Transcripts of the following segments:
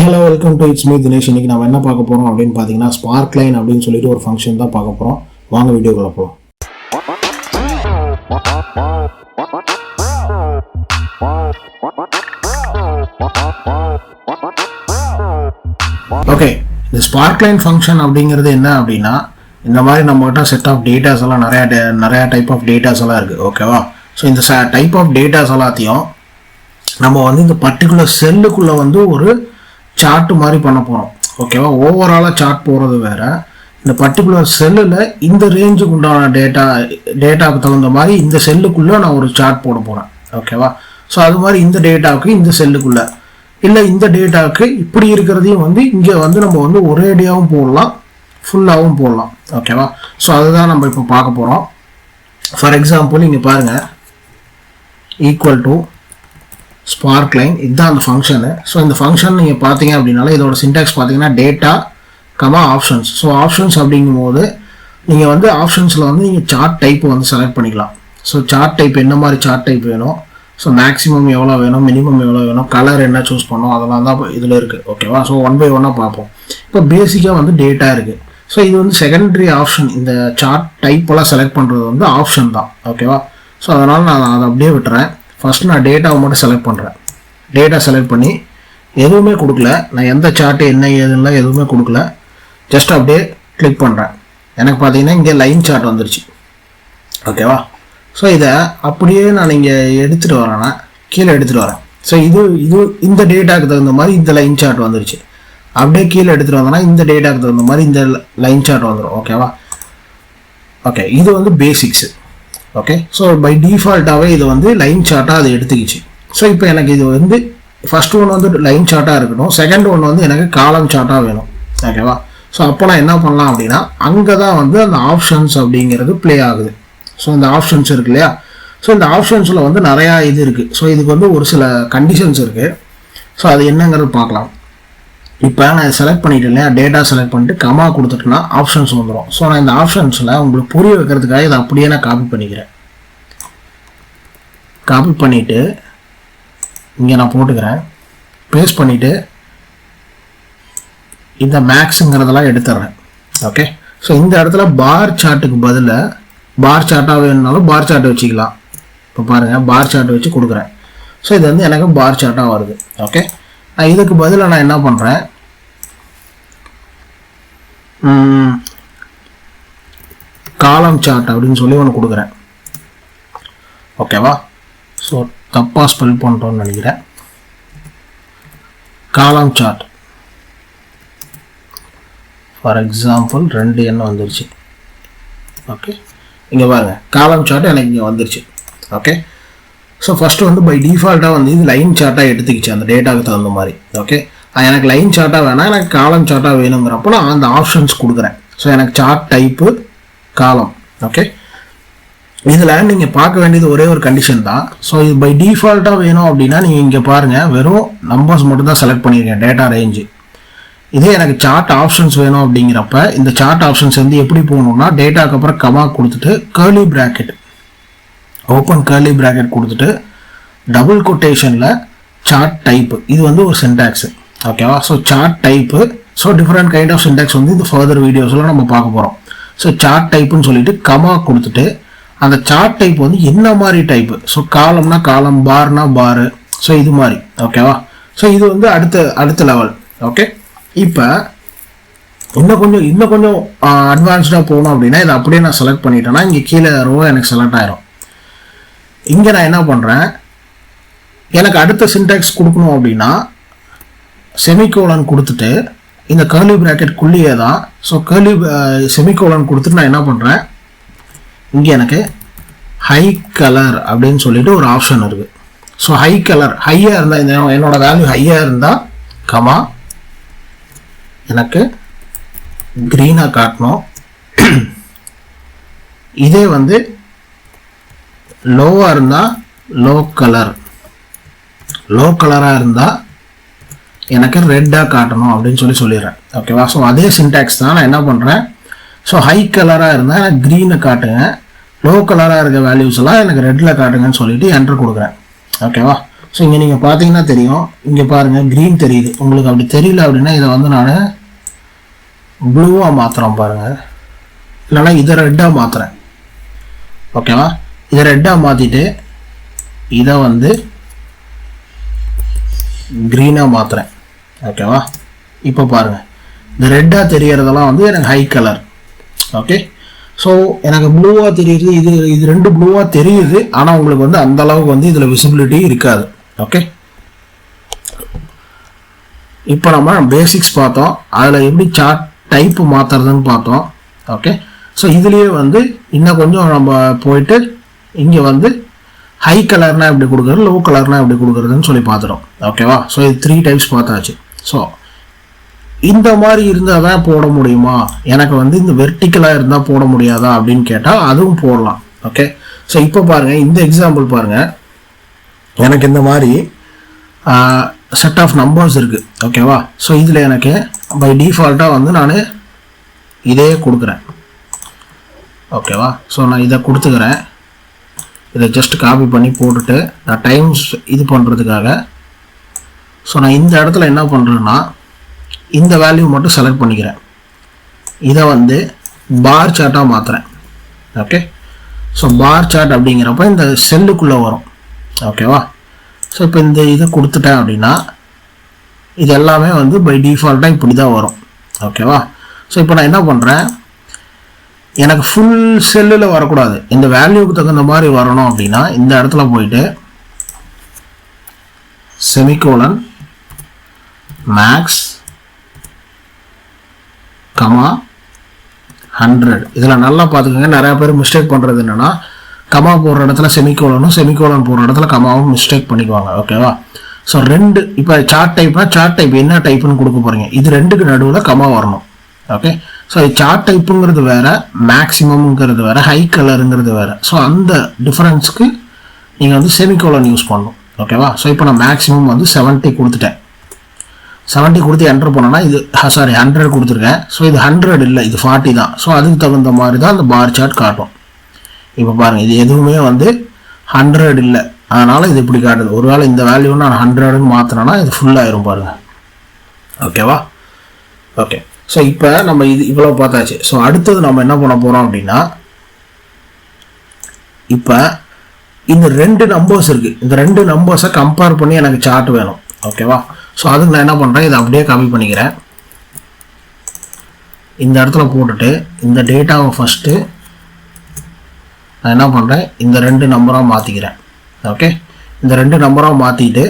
hello, welcome to It's Me Dinesh. இன்னைக்கு நாம என்ன பார்க்க போறோம் அப்படினு பாத்தீங்கன்னா Sparkline அப்படினு சொல்லிட்டு ஒரு ஃபங்க்ஷன் தான் பார்க்க போறோம். வாங்க வீடியோக்குள்ள போலாம். ஓகே, இந்த Sparkline ஃபங்க்ஷன் அப்படிங்கிறது என்ன அப்படின்னா இந்த மாதிரி நம்மகிட்ட செட் ஆஃப் டேட்டாஸ் எல்லாம் நிறைய டைப் ஆஃப் டேட்டாஸ் எல்லாம் இருக்கு. ஓகேவா? ஸோ இந்த டைப் ஆஃப் டேட்டாஸ் எல்லாத்தையும் நம்ம வந்து இந்த பர்டிகுலர் செல்லுக்குள்ள வந்து ஒரு சார்ட் மாதிரி பண்ண போகிறோம். ஓகேவா? ஓவராலாக சார்ட் போகிறது வேற, இந்த பர்டிகுலர் செல்லில் இந்த ரேஞ்சுக்கு உண்டான டேட்டாவுக்கு தகுந்த மாதிரி இந்த செல்லுக்குள்ளே நான் ஒரு சார்ட் போட போகிறேன். ஓகேவா? ஸோ அது மாதிரி இந்த டேட்டாவுக்கு இந்த செல்லுக்குள்ளே இல்லை இந்த டேட்டாவுக்கு இப்படி இருக்கிறதையும் வந்து இங்கே வந்து நம்ம வந்து ஒரேடியாகவும் போடலாம், ஃபுல்லாகவும் போடலாம். ஓகேவா? ஸோ அதுதான் நம்ம இப்போ பார்க்க போகிறோம். ஃபார் எக்ஸாம்பிள் இங்கே பாருங்கள், ஈக்குவல் டு Sparkline, இதுதான் அந்த ஃபங்க்ஷனு. ஸோ இந்த ஃபங்க்ஷன் நீங்கள் பார்த்தீங்க அப்படின்னால இதோட சின்டாக்ஸ் பார்த்தீங்கன்னா டேட்டா ஆப்ஷன்ஸ். ஸோ ஆப்ஷன்ஸ் அப்படிங்கும்போது நீங்கள் வந்து ஆப்ஷன்ஸில் வந்து நீங்கள் சார்ட் டைப்பை வந்து செலக்ட் பண்ணிக்கலாம். ஸோ சார்ட் டைப் என்ன மாதிரி சார்ட் டைப் வேணும், ஸோ மேக்ஸிமம் எவ்வளோ வேணும், மினிமம் எவ்வளோ வேணும், கலர் என்ன சூஸ் பண்ணோம், அதெல்லாம் தான் இதில் இருக்குது. ஓகேவா? ஸோ ஒன் பை ஒன்னாக பார்ப்போம். இப்போ பேசிக்காக வந்து டேட்டா இருக்குது. ஸோ இது வந்து செகண்டரி ஆப்ஷன். இந்த சார்ட் டைப்பெல்லாம் செலக்ட் பண்ணுறது வந்து ஆப்ஷன் தான். ஓகேவா? ஸோ அதனால் நான் அதை அப்படியே விட்டுறேன். ஃபஸ்ட்டு நான் டேட்டாவை மட்டும் செலக்ட் பண்ணுறேன். டேட்டா செலக்ட் பண்ணி எதுவுமே கொடுக்கல, நான் எந்த சார்ட்டு என்ன ஏதுலாம் எதுவுமே கொடுக்கல, ஜஸ்ட் அப்படியே கிளிக் பண்ணுறேன். எனக்கு பார்த்தீங்கன்னா இங்கே லைன் சார்ட் வந்துருச்சு. ஓகேவா? ஸோ இதை அப்படியே நான் இங்கே எடுத்துகிட்டு வரேன்னா கீழே எடுத்துகிட்டு வரேன். ஸோ இது இந்த டேட்டாவுக்கு தகுந்த மாதிரி இந்த லைன் சார்ட் வந்துருச்சு. அப்படியே கீழே எடுத்துகிட்டு வந்தோன்னா இந்த டேட்டாவுக்கு தகுந்த மாதிரி இந்த லைன் சார்ட் வந்துடும். ஓகேவா? ஓகே, இது வந்து பேசிக்ஸு. ஓகே, ஸோ பை டிஃபால்ட்டாகவே இது வந்து லைன் சார்ட்டாக அது எடுத்துக்கிச்சு. ஸோ இப்போ எனக்கு இது வந்து ஃபஸ்ட் ஒன்று வந்து லைன் சார்ட்டாக இருக்கட்டும், செகண்ட் ஒன்று வந்து எனக்கு காலம் சார்ட்டாக வேணும். ஓகேவா? ஸோ அப்போ நான் என்ன பண்ணலாம் அப்படின்னா அங்கே தான் வந்து அந்த ஆப்ஷன்ஸ் அப்படிங்கிறது ப்ளே ஆகுது. ஸோ இந்த ஆப்ஷன்ஸ் இருக்கு இல்லையா? ஸோ இந்த ஆப்ஷன்ஸில் வந்து நிறையா இது இருக்குது. ஸோ இதுக்கு வந்து ஒரு சில கண்டிஷன்ஸ் இருக்குது. ஸோ அது என்னங்கிறது பார்க்கலாம். இப்போ நான் செலக்ட் பண்ணிட்டேன் இல்லையா, டேட்டா செலக்ட் பண்ணிட்டு கமா கொடுத்துட்டேன்னா ஆப்ஷன்ஸ் வந்துடும். ஸோ நான் இந்த ஆப்ஷன்ஸில் உங்களுக்கு புரிய வைக்கிறதுக்காக இதை அப்படியே நான் காப்பி பண்ணிக்கிறேன். காப்பி பண்ணிவிட்டு இங்கே நான் போட்டுக்கிறேன், பேஸ்ட் பண்ணிவிட்டு இந்த மேக்ஸுங்கிறதெல்லாம் எடுத்துடுறேன். ஓகே, ஸோ இந்த இடத்துல பார் சார்ட்டுக்கு பதிலாக பார் சார்ட்டாக வேணுனாலும் பார் சார்ட்டை வச்சுக்கலாம். இப்போ பாருங்கள், பார் சார்ட்டை வச்சு கொடுக்குறேன். ஸோ இது வந்து எனக்கு பார் சார்ட்டாக வருது. ஓகே, நான் இதுக்கு பதிலாக நான் என்ன பண்ணுறேன், காலம் சார்ட் அப்படின்னு சொல்லி ஒன்று கொடுக்குறேன். ஓகேவா? ஸோ தப்பாக ஸ்பெல் பண்ணுறோன்னு நினைக்கிறேன். காலம் சார்ட் ஃபார் எக்ஸாம்பிள் 2 எண்ணம் வந்துருச்சு. ஓகே, இங்கே பாருங்கள், காலம் சார்ட் எனக்கு இங்கே வந்துருச்சு. ஓகே, ஸோ ஃபஸ்ட்டு வந்து பை டிஃபால்ட்டாக வந்து இது லைன் சார்ட்டாக எடுத்துக்கிச்சு அந்த டேட்டாவுக்கு தகுந்த மாதிரி. ஓகே, எனக்கு லைன் சார்ட்டாக வேணாம், எனக்கு காலம் சார்ட்டாக வேணுங்கிறப்போ நான் அந்த ஆப்ஷன்ஸ் கொடுக்குறேன். ஸோ எனக்கு சார்ட் டைப்பு காலம். ஓகே, இதில் நீங்கள் பார்க்க வேண்டியது ஒரே ஒரு கண்டிஷன் தான். ஸோ இது பை டிஃபால்ட்டாக வேணும் அப்படின்னா நீங்கள் இங்கே பாருங்கள், வெறும் நம்பர்ஸ் மட்டும் தான் செலக்ட் பண்ணியிருக்கேன், டேட்டா ரேஞ்சு. இதே எனக்கு சார்ட் ஆப்ஷன்ஸ் வேணும் அப்படிங்கிறப்ப இந்த சார்ட் ஆப்ஷன்ஸ் வந்து எப்படி போகணும்னா டேட்டாக்கு அப்புறம் கமா கொடுத்துட்டு curly bracket, open curly bracket கொடுத்துட்டு டபுள் கொட்டேஷனில் சார்ட் டைப்பு. இது வந்து ஒரு சின்டாக்ஸு. ஓகேவா? So chart type. So different kind of syntax வந்து இந்த ஃபர்தர் வீடியோஸில் நம்ம பார்க்க போகிறோம். ஸோ சார்ட் டைப்புன்னு சொல்லிட்டு கமா கொடுத்துட்டு அந்த சார்ட் டைப் வந்து என்ன மாதிரி டைப்பு, ஸோ காலம்னா காலம், பார்னா பாரு, ஸோ இது மாதிரி. ஓகேவா? ஸோ இது வந்து அடுத்த லெவல். ஓகே, இப்போ இன்னும் கொஞ்சம் அட்வான்ஸ்டாக போகணும் அப்படின்னா இதை அப்படியே நான் செலக்ட் பண்ணிட்டேன்னா இங்கே கீழே ரோ எனக்கு செலக்ட் ஆயிரும். இங்கே நான் என்ன பண்ணுறேன், எனக்கு அடுத்த சின்டாக்ஸ் கொடுக்கணும் அப்படின்னா செமிகோலன் கொடுத்துட்டு இந்த கர்லி பிராக்கெட் குள்ளியே தான். ஸோ கர்லி செமிகோலன் கொடுத்துட்டு நான் என்ன பண்ணுறேன், இங்கே எனக்கு ஹை கலர் அப்படின்னு சொல்லிட்டு ஒரு ஆப்ஷன் இருக்குது. ஸோ ஹை கலர் ஹையாக இருந்தால், இந்த என்னோட வேல்யூ ஹையாக இருந்தால் கமா எனக்கு க்ரீனாக காட்டணும். இதே வந்து லோவாக இருந்தால் லோ கலராக இருந்தால் எனக்கு ரெட்டாக காட்டணும் அப்படின்னு சொல்லிடுறேன். ஓகேவா? ஸோ அதே சின்டாக்ஸ் தான் நான் என்ன பண்ணுறேன், ஸோ ஹை கலராக இருந்தால் எனக்கு க்ரீனை காட்டுங்க, லோ கலராக இருக்க வேல்யூஸ் எல்லாம் எனக்கு ரெட்டில் காட்டுங்கன்னு சொல்லிட்டு என்ட்ரு கொடுக்குறேன். ஓகேவா? ஸோ இங்கே நீங்கள் பார்த்தீங்கன்னா தெரியும், இங்கே பாருங்கள் க்ரீன் தெரியுது. உங்களுக்கு அப்படி தெரியல அப்படின்னா இதை வந்து நான் ப்ளூவாக மாற்றுறேன் பாருங்கள், இல்லைனா இதை ரெட்டாக மாற்றுறேன். ஓகேவா, இதை ரெட்டாக மாற்றிட்டு இதை வந்து க்ரீனாக மாற்றுறேன். ஓகேவா, இப்போ பாருங்கள் இந்த ரெட்டாக தெரியறதெல்லாம் வந்து எனக்கு ஹை கலர். ஓகே, ஸோ எனக்கு ப்ளூவாக தெரியுது, இது ரெண்டு ப்ளூவாக தெரியுது, ஆனால் உங்களுக்கு வந்து அந்த அளவுக்கு வந்து இதில் விசிபிலிட்டி இருக்காது. ஓகே, இப்போ நம்ம பேசிக்ஸ் பார்த்தோம், அதில் எப்படி சார்ட் டைப்பு மாற்றுறதுன்னு பார்த்தோம். ஓகே, ஸோ இதுலேயே வந்து இன்னும் கொஞ்சம் நம்ம போயிட்டு இங்கே வந்து ஹை கலர்னா எப்படி கொடுக்குறது, லோ கலர்னா எப்படி கொடுக்குறதுன்னு சொல்லி பார்த்துட்டோம். ஓகேவா, ஸோ இது 3 டைப்ஸ் பார்த்தாச்சு. ஸோ இந்த மாதிரி இருந்தால் தான் போட முடியுமா, எனக்கு வந்து இந்த வெர்டிக்கலாக இருந்தால் போட முடியாதா அப்படின்னு கேட்டால் அதுவும் போடலாம். ஓகே, ஸோ இப்போ பாருங்கள், இந்த எக்ஸாம்பிள் பாருங்கள், எனக்கு இந்த மாதிரி செட் ஆஃப் நம்பர்ஸ் இருக்குது. ஓகேவா, ஸோ இதில் எனக்கு பை டிஃபால்ட்டாக வந்து நான் இதே கொடுக்குறேன். ஓகேவா, ஸோ நான் இதை கொடுத்துக்கிறேன். இதை ஜஸ்ட் காப்பி பண்ணி போட்டுட்டு நான் டைம்ஸ் இது பண்ணுறதுக்காக ஸோ நான் இந்த இடத்துல என்ன பண்ணுறேன்னா இந்த வேல்யூ மட்டும் செலக்ட் பண்ணிக்கிறேன். இதை வந்து பார் சார்ட்டாக மாற்றுறேன். ஓகே, ஸோ பார் சார்ட் அப்படிங்கிறப்ப இந்த செல்லுக்குள்ளே வரும். ஓகேவா, ஸோ இப்போ இந்த இதை கொடுத்துட்டேன் அப்படின்னா இது எல்லாமே வந்து பை டிஃபால்ட்டாக இப்படி தான் வரும். ஓகேவா, ஸோ இப்போ நான் என்ன பண்ணுறேன், எனக்கு ஃபுல் செல்லில் வரக்கூடாது, இந்த வேல்யூக்கு தகுந்த மாதிரி வரணும் அப்படின்னா இந்த இடத்துல போயிட்டு செமிகோலன் மேக்ஸ் கமா 100. இதில் நல்லா பார்த்துக்கோங்க, நிறையா பேர் மிஸ்டேக் பண்ணுறது என்னென்னா கமா போடுற இடத்துல செமிகோலனும் செமிகோலன் போடுற இடத்துல கமாவும் மிஸ்டேக் பண்ணிக்குவாங்க. ஓகேவா, ஸோ ரெண்டு இப்போ சார்ட் டைப்னா சார்ட் டைப் என்ன டைப்புன்னு கொடுக்க போகிறீங்க, இது ரெண்டுக்கு நடுவில் கமா வரணும். ஓகே, ஸோ சார்ட் டைப்புங்கிறது வேறு, மேக்ஸிமம்ங்கிறது வேறு, ஹை கலருங்கிறது வேறு. ஸோ அந்த டிஃப்ரென்ஸ்க்கு நீங்கள் வந்து செமிகோலன் யூஸ் பண்ணணும். ஓகேவா, ஸோ இப்போ நான் மேக்ஸிமம் வந்து 70 கொடுத்துட்டேன். 70 கொடுத்து என்டர் பண்ணோன்னா இது 100 கொடுத்துருக்கேன். ஸோ இது 100 இல்லை, இது 40 தான். ஸோ அதுக்கு தகுந்த மாதிரி தான் அந்த பார் சார்ட் காட்டும். இப்போ பாருங்கள், இது எதுவுமே வந்து 100 இல்லை, அதனால் இது இப்படி காட்டுது. ஒருவேளை இந்த வேல்யூ நான் 100ன்னு மாற்றினேன்னா இது ஃபுல்லாகிடும் பாருங்கள். ஓகேவா, ஓகே, ஸோ இப்போ நம்ம இது இவ்வளோ பார்த்தாச்சு. ஸோ அடுத்தது நம்ம என்ன பண்ண போகிறோம் அப்படின்னா, இப்போ இந்த 2 நம்பர்ஸ் இருக்குது, இந்த 2 நம்பர்ஸை கம்பேர் பண்ணி எனக்கு சார்ட் வேணும். ஓகேவா, ஸோ அதுக்கு நான் என்ன பண்ணுறேன், இதை அப்படியே காப்பி பண்ணிக்கிறேன். இந்த இடத்துல போட்டுட்டு இந்த டேட்டாவை ஃபஸ்ட்டு நான் என்ன பண்ணுறேன், இந்த 2 நம்பராக மாற்றிக்கிறேன். ஓகே, இந்த 2 நம்பராக மாற்றிட்டு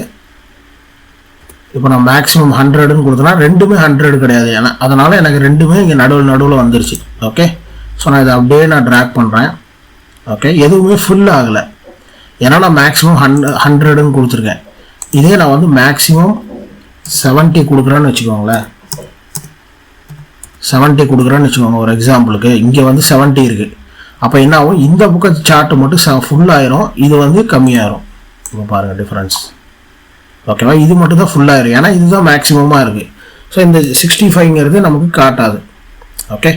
இப்போ நான் மேக்ஸிமம் 100ன்னு கொடுத்தனா ரெண்டுமே 100 கிடையாது, ஏன்னா அதனால் எனக்கு ரெண்டுமே இங்கே நடுவில் வந்துருச்சு. ஓகே, ஸோ நான் இதை அப்படியே நான் ட்ராக் பண்ணுறேன். ஓகே, எதுவுமே ஃபுல் ஆகலை, ஏன்னா நான் மேக்ஸிமம் 100ன்னு கொடுத்துருக்கேன். இதே நான் வந்து மேக்ஸிமம் 70 கொடுக்குறேன்னு வச்சுக்கோங்களேன், 70 கொடுக்குறேன்னு வச்சுக்கோங்க ஒரு எக்ஸாம்பிளுக்கு. இங்கே வந்து 70 இருக்குது. அப்போ என்ன ஆகும், இந்த புக்கை சார்ட்டு மட்டும் ஃபுல் ஆயிரும், இது வந்து கம்மியாயிரும். இப்போ பாருங்கள் டிஃப்ரென்ஸ். ஓகேவா, இது மட்டும் தான் ஃபுல்லாகிடும், ஏன்னா இதுதான் மேக்ஸிமமாக இருக்குது. ஸோ இந்த 65ங்கிறது நமக்கு காட்டாது. ஓகே,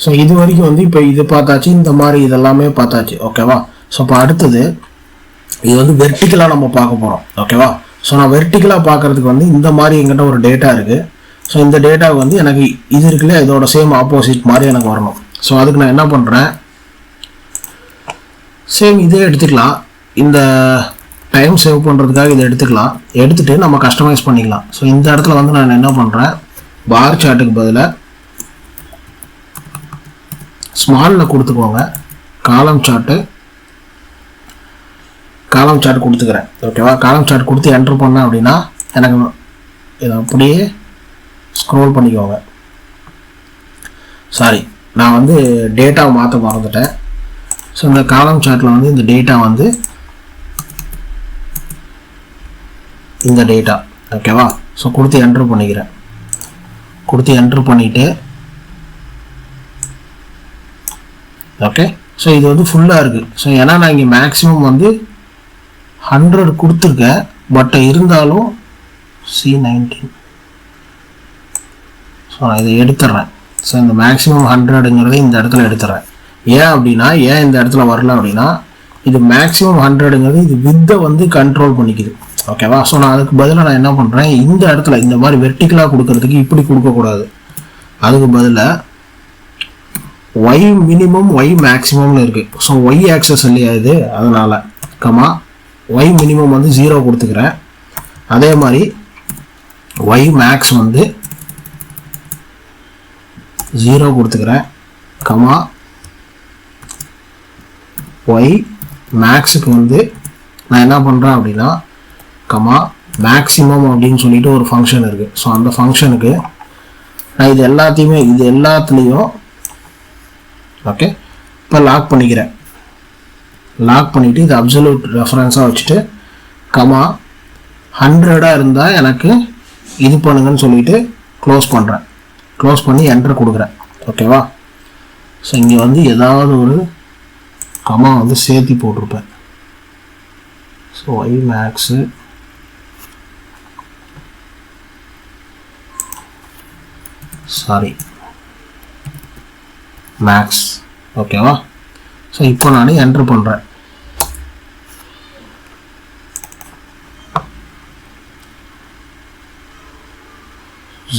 ஸோ இது வரைக்கும் வந்து இப்போ இது பார்த்தாச்சு, இந்த மாதிரி இதெல்லாமே பார்த்தாச்சு. ஓகேவா, ஸோ இப்போ அடுத்தது இது வந்து வெர்டிக்கலாக நம்ம பார்க்க போகிறோம். ஓகேவா, ஸோ நான் வெர்டிக்கலாக பார்க்குறதுக்கு வந்து இந்த மாதிரி எங்கிட்ட ஒரு டேட்டா இருக்குது. ஸோ இந்த டேட்டா வந்து எனக்கு இது இருக்குல்ல, இதோட சேம் ஆப்போசிட் மாதிரி எனக்கு வரணும். ஸோ அதுக்கு நான் என்ன பண்ணுறேன், சேம் இதே எடுத்துக்கலாம், இந்த டைம் சேவ் பண்ணுறதுக்காக இதை எடுத்துகிட்டு நம்ம கஸ்டமைஸ் பண்ணிக்கலாம். ஸோ இந்த இடத்துல வந்து நான் என்ன பண்ணுறேன், பார் சார்ட்டுக்கு பதிலாக ஸ்மாலில் கொடுத்துக்கோங்க, காலம் சார்ட் கொடுத்துக்கிறேன். ஓகேவா, காலம் சார்ட் கொடுத்து என்டர் பண்ணேன் அப்படின்னா எனக்கு இதை அப்படியே ஸ்க்ரோல் பண்ணிக்கோங்க. சாரி, நான் வந்து டேட்டாவை மாற்ற மறந்துட்டேன். ஸோ இந்த காலம் சார்ட்டில் வந்து இந்த டேட்டா வந்து இந்த டேட்டா. ஓகேவா, ஸோ கொடுத்து என்டர் பண்ணிக்கிறேன். கொடுத்து என்டர் பண்ணிவிட்டு ஓகே, ஸோ இது வந்து ஃபுல்லாக இருக்குது. ஸோ ஏன்னா நான் இங்கே மேக்ஸிமம் வந்து 100 கொடுத்துருக்கேன், பட் இருந்தாலும் C19. ஸோ நான் இதை எடுத்துட்றேன். ஸோ இந்த மேக்ஸிமம் 100ங்கிறத இந்த இடத்துல எடுத்துட்றேன். ஏன் அப்படின்னா, ஏன் இந்த இடத்துல வரல அப்படின்னா, இது மேக்ஸிமம் 100ங்கிறது இது வித்தை வந்து கண்ட்ரோல் பண்ணிக்குது. ஓகேவா. ஸோ நான் அதுக்கு பதிலாக நான் என்ன பண்ணுறேன், இந்த இடத்துல இந்த மாதிரி வெர்டிக்கலாக கொடுக்கறதுக்கு இப்படி கொடுக்கக்கூடாது. அதுக்கு பதிலாக ஒய் மினிமம் ஒய் மேக்ஸிமம்னு இருக்குது. ஸோ ஒய் ஆக்சஸ் இல்லையா இது, அதனால் கமா ஒய் மினிமம் வந்து 0 கொடுத்துக்கிறேன். அதே மாதிரி ஒய் மேக்ஸ் வந்து 0 கொடுத்துக்கிறேன். கமா ஒய் மேக்ஸுக்கு வந்து நான் என்ன பண்ணுறேன் அப்படின்னா கமா மேக்ஸிமம் அப்படின்னு சொல்லிட்டு ஒரு ஃபங்க்ஷன் இருக்குது. ஸோ அந்த ஃபங்க்ஷனுக்கு நான் இது எல்லாத்துலேயும் ஓகே இப்போ லாக் பண்ணிக்கிறேன். லாக் பண்ணிவிட்டு இது அப்சல்யூட் ரெஃபரன்ஸாக வச்சுட்டு கமா 100 இருந்தால் எனக்கு இது பண்ணுங்கன்னு சொல்லிட்டு க்ளோஸ் பண்ணுறேன். க்ளோஸ் பண்ணி என்டர் கொடுக்குறேன். ஓகேவா. ஸோ இங்கே வந்து ஏதாவது ஒரு கமா வந்து சேர்த்தி போட்டிருப்பேன். So Y max max. ஓகேவா. ஸோ இப்போ நான் என்ட்ரு பண்ணுறேன்.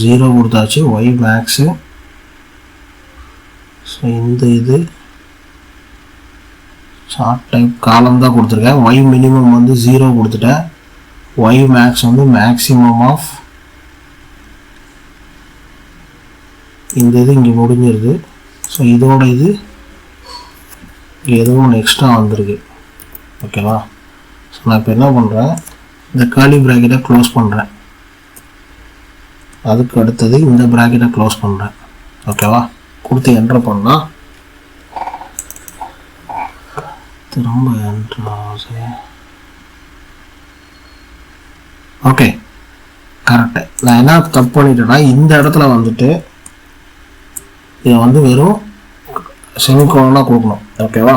ஜீரோ கொடுத்தாச்சு ஒய் மேக்ஸு. ஸோ இந்த இது ஷார்ட் டைப் காலம் தான் கொடுத்துருக்கேன். ஒய் மினிமம் வந்து 0 கொடுத்துட்டேன். ஒய் மேக்ஸ் வந்து மேக்ஸிமம் ஆஃப் இந்த இது இங்கே முடிஞ்சிருது. ஸோ இதோட இது ஏதோ ஒன்று எக்ஸ்ட்ரா வந்திருக்கு. ஓகேவா. ஸோ நான் இப்போ என்ன பண்ணுறேன், இந்த கர்லி ப்ராக்கெட்டை க்ளோஸ் பண்ணுறேன். அதுக்கு அடுத்தது இந்த ப்ராக்கெட்டை க்ளோஸ் பண்ணுறேன். ஓகேவா. கொடுத்து என்ட்ரு பண்ணால் திரும்ப என்ட்ரு ஆகுது. Okay correct. நான் என்ன தப்பு பண்ணிட்டேன்னா இந்த இடத்துல வந்துட்டு இதை வந்து வெறும் செமிகோலனாக கொடுக்கணும். ஓகேவா.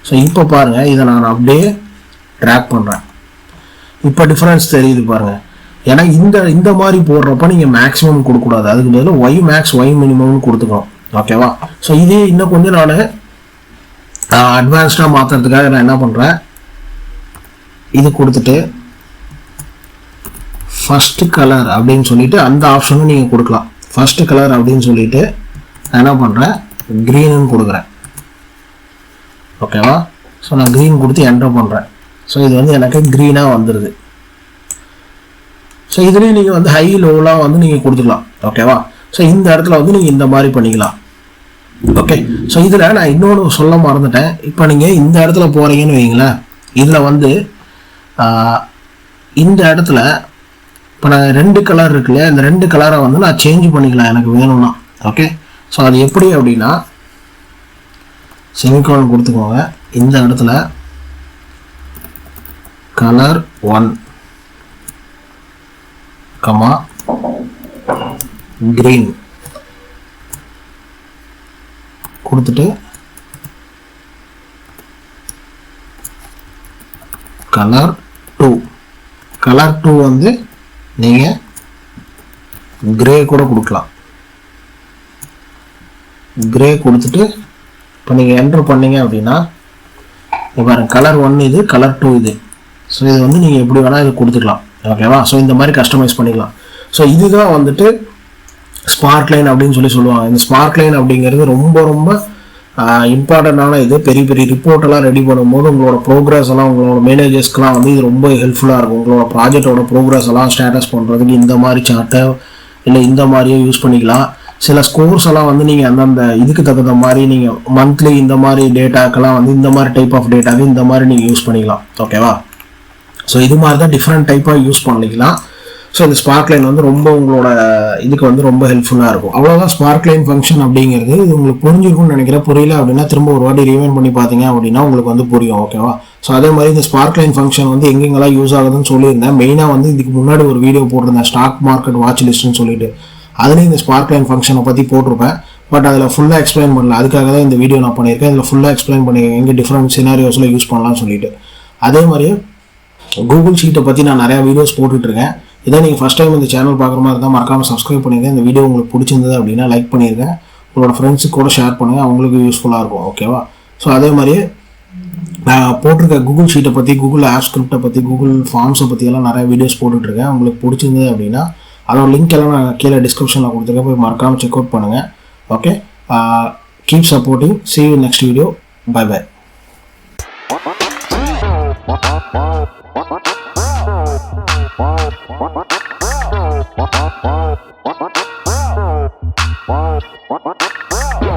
ஸோ இப்போ பாருங்கள், இதை நான் அப்படியே ட்ராக் பண்ணுறேன். இப்போ டிஃப்ரென்ஸ் தெரியுது பாருங்கள். ஏன்னா இந்த மாதிரி போடுறப்ப நீங்கள் மேக்ஸிமம் கொடுக்கக்கூடாது. அதுக்கு பதிலாக ஒய் மேக்ஸ் ஒய் மினிமம்னு கொடுத்துக்கணும். ஓகேவா. ஸோ இதே இன்னும் கொஞ்சம் நான் அட்வான்ஸ்டாக மாற்றுறதுக்காக நான் என்ன பண்ணுறேன், இது கொடுத்துட்டு ஃபஸ்ட்டு கலர் அப்படின்னு சொல்லிட்டு அந்த ஆப்ஷனும் நீங்கள் கொடுக்கலாம். ஃபஸ்ட்டு கலர் அப்படின்னு சொல்லிட்டு நான் என்ன பண்ணுறேன், க்ரீனுன்னு கொடுக்குறேன். ஓகேவா. ஸோ நான் க்ரீன் கொடுத்து என்டர் பண்ணுறேன். ஸோ இது வந்து எனக்கு க்ரீனாக வந்துடுது. ஸோ இதுலேயும் நீங்கள் வந்து ஹை லோவெலாம் வந்து நீங்கள் கொடுத்துக்கலாம். ஓகேவா. ஸோ இந்த இடத்துல வந்து நீங்கள் இந்த மாதிரி பண்ணிக்கலாம். ஓகே. ஸோ இதில் நான் இன்னொன்று சொல்ல மறந்துட்டேன். இப்போ நீங்கள் இந்த இடத்துல போகிறீங்கன்னு வைங்களேன், இதில் வந்து இந்த இடத்துல இப்போ நான் 2 கலர் இருக்கு இல்லையா, இந்த 2 கலரை வந்து நான் சேஞ்ச் பண்ணிக்கலாம் எனக்கு வேணும்னா. ஓகே. ஸோ அது எப்படி அப்படின்னா செமிகோலன் கொடுத்துக்கோங்க. இந்த இடத்துல கலர் 1 கமா கிரீன் கொடுத்துட்டு கலர் 2 வந்து நீங்கள் கிரே கூட கொடுக்கலாம். கிரே கொடுத்துட்டு இப்போ நீங்கள் என்ட்ரு பண்ணீங்க அப்படின்னா பாருங்க, கலர் 1 இது, கலர் 2 இது. ஸோ இது வந்து நீங்கள் எப்படி வேணால் இது கொடுத்துக்கலாம். ஓகேவா. ஸோ இந்த மாதிரி கஸ்டமைஸ் பண்ணிக்கலாம். ஸோ இதுதான் வந்துட்டு ஸ்பார்க்லைன் அப்படின்னு சொல்லுவாங்க. இந்த ஸ்பார்க்லைன் அப்படிங்கிறது ரொம்ப ரொம்ப இம்பார்ட்டண்ட்டான இது. பெரிய பெரிய ரிப்போர்ட்டெல்லாம் ரெடி பண்ணும்போது உங்களோட ப்ரோக்ரஸ் எல்லாம் உங்களோட மேனேஜர்ஸ்க்கெலாம் வந்து இது ரொம்ப ஹெல்ப்ஃபுல்லாக இருக்கும். உங்களோட ப்ராஜெக்டோட ப்ரோக்ரஸ் எல்லாம் ஸ்டேட்டஸ் பண்ணுறதுக்கு இந்த மாதிரி சார்ட்டை இல்லை இந்த மாதிரியே யூஸ் பண்ணிக்கலாம். சில ஸ்கோர்ஸ் எல்லாம் வந்து நீங்கள் அந்தந்த இதுக்கு தகுந்த மாதிரி நீங்கள் மந்த்லி இந்த மாதிரி டேட்டாக்கெல்லாம் வந்து இந்த மாதிரி டைப் ஆஃப் டேட்டாக்கு இந்த மாதிரி நீங்கள் யூஸ் பண்ணிக்கலாம். ஓகேவா. ஸோ இது மாதிரி தான் டிஃப்ரெண்ட் டைப்பாக யூஸ் பண்ணிக்கலாம். ஸோ இந்த ஸ்பார்க்லைன் வந்து ரொம்ப உங்களோட இதுக்கு வந்து ரொம்ப ஹெல்ப்ஃபுல்லாக இருக்கும். அவ்வளோதான் ஸ்பார்க்லைன் ஃபங்க்ஷன் அப்படிங்கிறது. இது உங்களுக்கு புரிஞ்சிருக்கும்னு நினைக்கிறேன். புரியல அப்படின்னா திரும்ப ஒரு வாட்டி ரிவைண்ட் பண்ணி பார்த்தீங்க அப்படின்னா உங்களுக்கு வந்து புரியும். ஓகேவா. ஸோ அதே மாதிரி இந்த ஸ்பார்க்லைன் ஃபங்க்ஷன் வந்து எங்கெங்கெல்லாம் யூஸ் ஆகுதுன்னு சொல்லியிருந்தேன். மெயினாக வந்து இதுக்கு முன்னாடி ஒரு வீடியோ போட்டிருந்தேன், ஸ்டாக் மார்க்கெட் வாட்ச் லிஸ்ட்னு சொல்லிட்டு. அதுலேயும் இந்த ஸ்பார்க்லைன் ஃபங்க்ஷனை பற்றி போட்டிருப்பேன். பட் அதில் ஃபுல்லாக எக்ஸ்பிளைன் பண்ணல. அதுக்காக தான் இந்த வீடியோ நான் பண்ணியிருக்கேன். இதில் ஃபுல்லாக எக்ஸ்பிளைன் பண்ணியிருக்கேன் எங்கே டிஃப்ரெண்ட் சினாரியோஸில் யூஸ் பண்ணலாம்னு சொல்லிட்டு. அதே மாதிரியே கூகுள் ஷீட்டை பற்றி நான் நிறையா வீடியோஸ் போட்டுட்ருக்கேன். இதை நீங்கள் ஃபஸ்ட் டைம் இந்த சேனல் பார்க்குற மாதிரி இருந்தால் மறக்காமல் சப்ஸ்கிரைப் பண்ணிடுங்க. இந்த வீடியோ உங்களுக்கு பிடிச்சிருந்தது அப்படின்னா லைக் பண்ணிடுங்க. உங்களோட ஃப்ரெண்ட்ஸுக்கு கூட ஷேர் பண்ணுங்கள், அவங்களுக்கு யூஸ்ஃபுல்லாக இருக்கும். ஓகேவா. ஸோ அதே மாதிரியே நான் போட்டிருக்க கூகுள் ஷீட்டை பற்றி, கூகுள் ஆப் ஸ்கிரிப்டை பற்றி, கூகுள் ஃபார்ம்ஸை பற்றியெல்லாம் நிறைய வீடியோஸ் போட்டுட்ருக்கேன். உங்களுக்கு பிடிச்சிருந்தது அப்படின்னா அதோட லிங்க் எல்லாம் நான் கீழே டிஸ்கிரிப்ஷனில் கொடுத்துருக்கேன், போய் மறக்காமல் செக் அவுட் பண்ணுங்கள். Okay, keep supporting. see you next video. Bye bye. Wow.